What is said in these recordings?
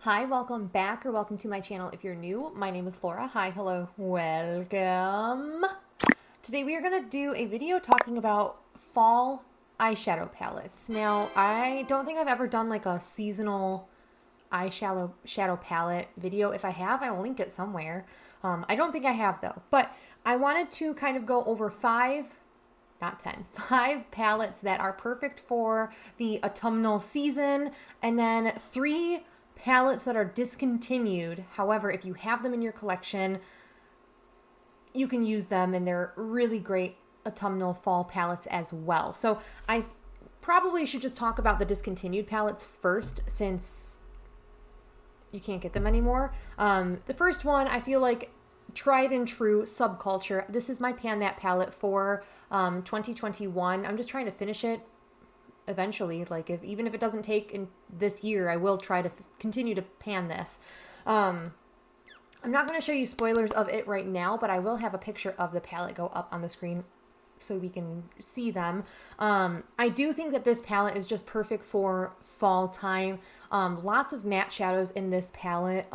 Hi, welcome back or welcome to my channel if you're new. My name is Laura. Hi, hello, welcome. Today we are going to do a video talking about fall eyeshadow palettes. Now, I don't think I've ever done like a seasonal eyeshadow palette video. If I have, I will link it somewhere. I don't think I have though, but I wanted to kind of go over five palettes that are perfect for the autumnal season, and then 3 palettes that are discontinued. However, if you have them in your collection, you can use them, and they're really great autumnal fall palettes as well. So I probably should just talk about the discontinued palettes first, since you can't get them anymore. The first one, I feel like tried and true, Subculture. This is my Pan That palette for 2021. I'm just trying to finish it eventually. Like, even if it doesn't take in this year, I will try to continue to pan this. I'm not going to show you spoilers of it right now, but I will have a picture of the palette go up on the screen so we can see them. I do think that this palette is just perfect for fall time. Lots of matte shadows in this palette.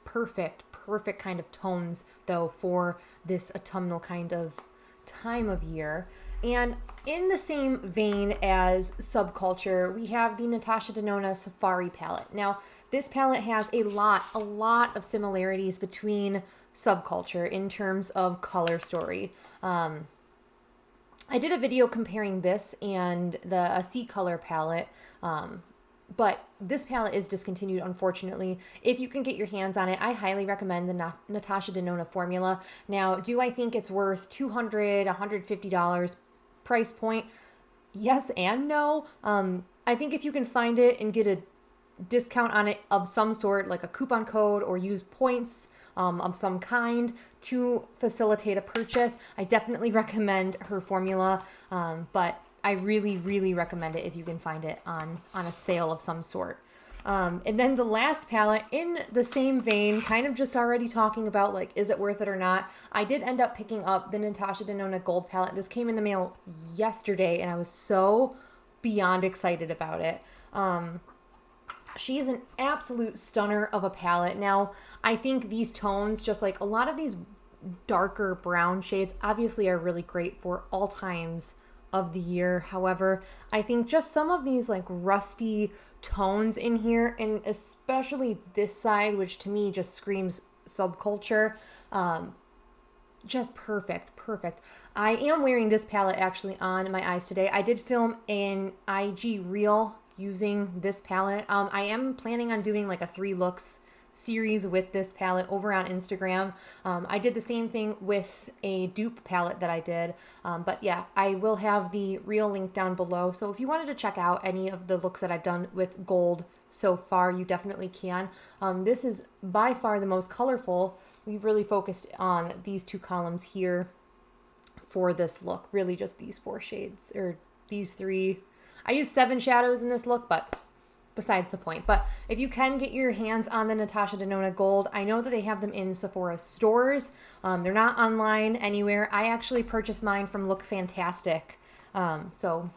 Perfect kind of tones though for this autumnal kind of time of year. And in the same vein as Subculture, we have the Natasha Denona Safari palette. Now, this palette has a lot of similarities between Subculture in terms of color story. I did a video comparing this and the Sea Color palette, but this palette is discontinued, unfortunately. If you can get your hands on it, I highly recommend the Natasha Denona formula. Now, do I think it's worth $200, $150 price point? Yes and no. I think if you can find it and get a discount on it of some sort, like a coupon code, or use points of some kind to facilitate a purchase, I definitely recommend her formula. But I really recommend it if you can find it on a sale of some sort. And then the last palette in the same vein, kind of just already talking about like, is it worth it or not? I did end up picking up the Natasha Denona Gold palette. This came in the mail yesterday and I was so beyond excited about it. She is an absolute stunner of a palette. Now, I think these tones, just like a lot of these darker brown shades, obviously are really great for all times of the year. However, I think just some of these like rusty tones in here, and especially this side, which to me just screams Subculture, just perfect. I am wearing this palette actually on my eyes today. I did film an IG reel using this palette. I am planning on doing like a 3 looks series with this palette over on Instagram. I did the same thing with a dupe palette that I did. But yeah, I will have the reel link down below. So if you wanted to check out any of the looks that I've done with gold so far, you definitely can. This is by far the most colorful. We've really focused on these 2 columns here for this look. Really just these 4 shades, or these 3. I used 7 shadows in this look, but besides the point. But if you can get your hands on the Natasha Denona Gold, I know that they have them in Sephora stores. They're not online anywhere. I actually purchased mine from Look Fantastic. So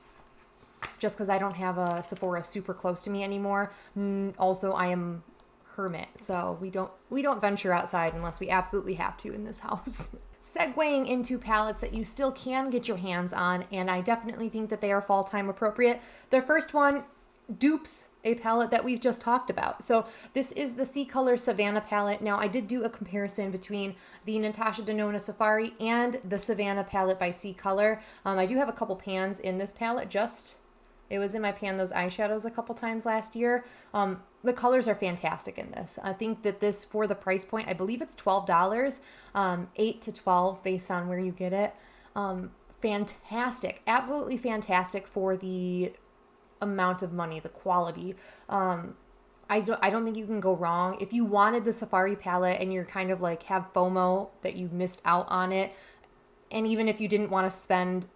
just because I don't have a Sephora super close to me anymore. Also, I am hermit, so we don't venture outside unless we absolutely have to in this house. Segueing into palettes that you still can get your hands on, and I definitely think that they are fall time appropriate. The first one dupes a palette that we've just talked about. So this is the Sea Color Savannah palette. Now, I did do a comparison between the Natasha Denona Safari and the Savannah palette by Sea Color. I do have a couple pans in this palette. It was in my Pan Those Eyeshadows a couple times last year. The colors are fantastic in this. I think that this, for the price point, I believe it's $12, $8 to $12 based on where you get it. Fantastic, absolutely fantastic for the amount of money, the quality. I don't think you can go wrong. If you wanted the Safari palette and you're kind of like have FOMO that you missed out on it, and even if you didn't want to spend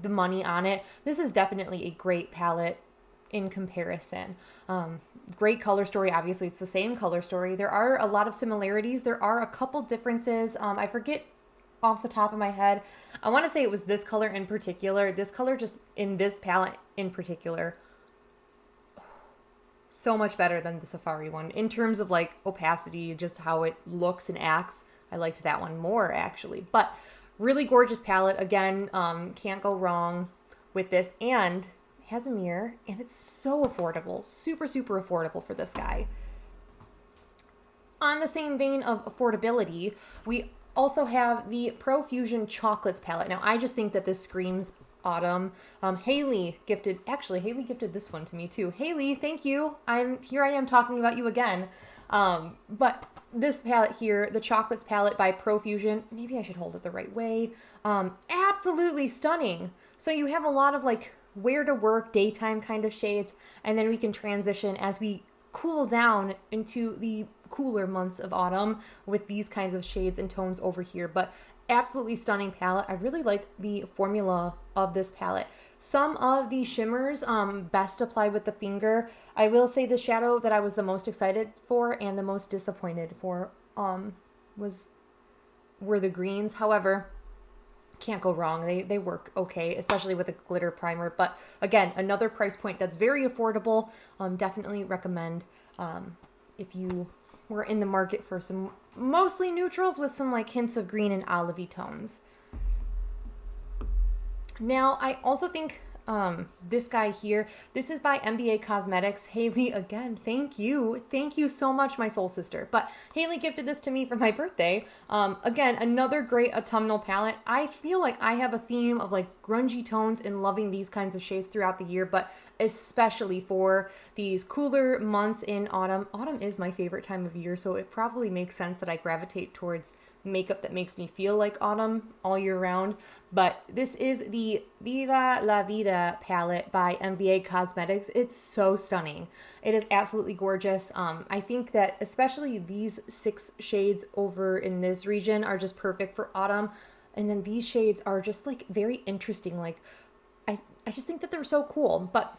the money on it, this is definitely a great palette in comparison. Great color story. Obviously, it's the same color story. There are a lot of similarities. There are a couple differences. I forget off the top of my head. I want to say it was this color in particular. This color just in this palette in particular so much better than the Safari one. In terms of like opacity, just how it looks and acts, I liked that one more actually. But really gorgeous palette. Again, can't go wrong with this. And it has a mirror and it's so affordable. Super, super affordable for this guy. On the same vein of affordability, we also have the Profusion Chocolates palette. Now, I just think that this screams autumn. Haley gifted this one to me too. Haley, thank you. I am talking about you again. But this palette here, the Chocolates palette by Profusion, maybe I should hold it the right way. Absolutely stunning. So you have a lot of like wear to work, daytime kind of shades, and then we can transition as we cool down into the cooler months of autumn with these kinds of shades and tones over here. But absolutely stunning palette. I really like the formula of this palette. Some of the shimmers best applied with the finger. I will say the shadow that I was the most excited for and the most disappointed for were the greens. However, can't go wrong. They work okay, especially with a glitter primer. But again, another price point that's very affordable. Definitely recommend if you were in the market for some mostly neutrals with some like hints of green and olivey tones. Now, I also think this guy here, this is by NBA Cosmetics. Haley, again, thank you. Thank you so much, my soul sister. But Haley gifted this to me for my birthday. Again, another great autumnal palette. I feel like I have a theme of like grungy tones and loving these kinds of shades throughout the year, but especially for these cooler months in autumn. Autumn is my favorite time of year, so it probably makes sense that I gravitate towards makeup that makes me feel like autumn all year round. But this is the Viva La Vida palette by NBA Cosmetics. It's so stunning. It is absolutely gorgeous. I think that especially these 6 shades over in this region are just perfect for autumn. And then these shades are just like very interesting. Like I just think that they're so cool. But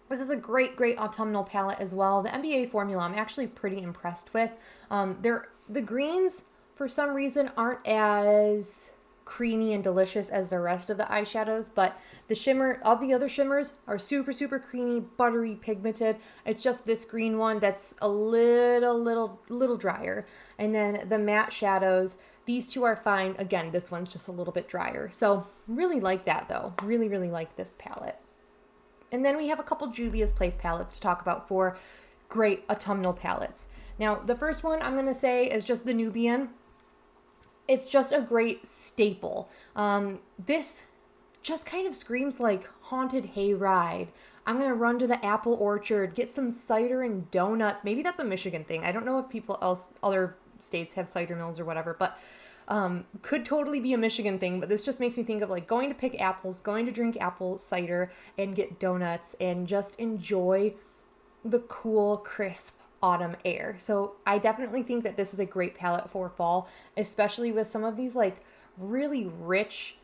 this is a great, great autumnal palette as well. The NBA formula I'm actually pretty impressed with. The greens for some reason aren't as creamy and delicious as the rest of the eyeshadows, but the shimmer of the other shimmers are super, super creamy, buttery, pigmented. It's just this green one that's a little drier. And then the matte shadows, these two are fine. Again, this one's just a little bit drier. So really like that though. Really, really like this palette. And then we have a couple Juvia's Place palettes to talk about for great autumnal palettes. Now, the first one I'm going to say is just the Nubian. It's just a great staple. This just kind of screams like haunted hayride. I'm going to run to the apple orchard, get some cider and donuts. Maybe that's a Michigan thing. I don't know if other states have cider mills or whatever, but could totally be a Michigan thing. But this just makes me think of like going to pick apples, going to drink apple cider and get donuts and just enjoy the cool, crisp autumn air. So I definitely think that this is a great palette for fall, especially with some of these like really rich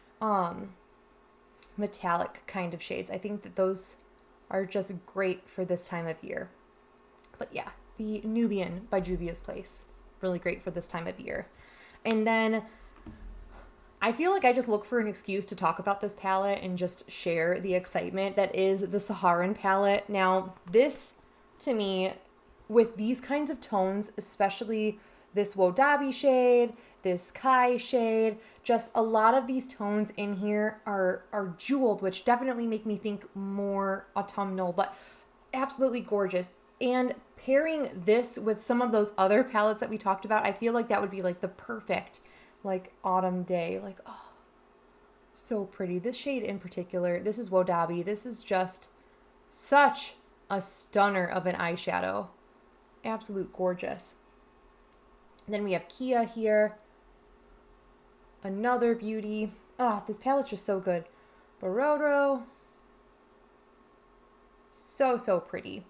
metallic kind of shades. I think that those are just great for this time of year. But yeah, the Nubian by Juvia's Place, really great for this time of year. And then I feel like I just look for an excuse to talk about this palette and just share the excitement that is the Saharan palette. Now, this to me, with these kinds of tones, especially this 𝙒𝙠𝙨 shade, this Kai shade, just a lot of these tones in here are jeweled, which definitely make me think more autumnal, but absolutely gorgeous. And pairing this with some of those other palettes that we talked about, I feel like that would be like the perfect like autumn day. Like, oh, so pretty. This shade in particular, this is 𝙒𝙠𝙨. This is just such a stunner of an eyeshadow. Absolute gorgeous. And then we have Kia here. Another beauty. Ah, this palette's just so good. Bororo. So pretty.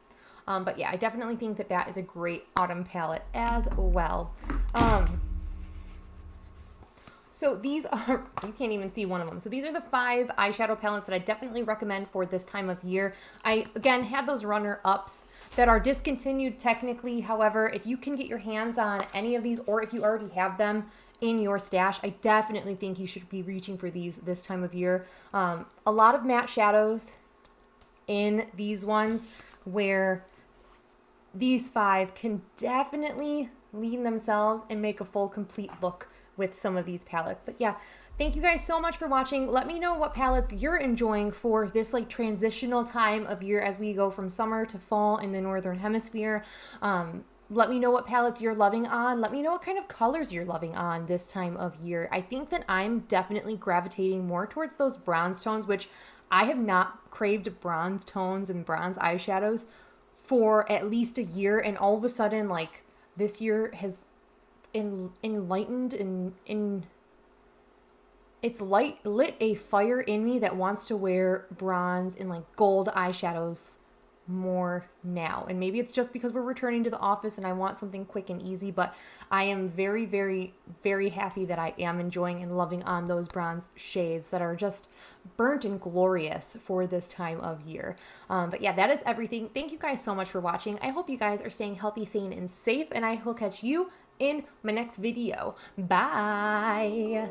But yeah, I definitely think that that is a great autumn palette as well. So these are, you can't even see one of them. So these are the 5 eyeshadow palettes that I definitely recommend for this time of year. I, again, had those runner-ups that are discontinued technically. However, if you can get your hands on any of these, or if you already have them in your stash, I definitely think you should be reaching for these this time of year. A lot of matte shadows in these ones where these 5 can definitely lean themselves and make a full complete look with some of these palettes. But yeah, thank you guys so much for watching. Let me know what palettes you're enjoying for this like transitional time of year as we go from summer to fall in the Northern Hemisphere. Let me know what palettes you're loving on. Let me know what kind of colors you're loving on this time of year. I think that I'm definitely gravitating more towards those bronze tones, which I have not craved bronze tones and bronze eyeshadows for at least a year. And all of a sudden, like, this year has enlightened and it's lit a fire in me that wants to wear bronze and like gold eyeshadows more now. And maybe it's just because we're returning to the office and I want something quick and easy, but I am very, very, very happy that I am enjoying and loving on those bronze shades that are just burnt and glorious for this time of year. But yeah, that is everything. Thank you guys so much for watching. I hope you guys are staying healthy, sane, and safe, and I will catch you in my next video. Bye!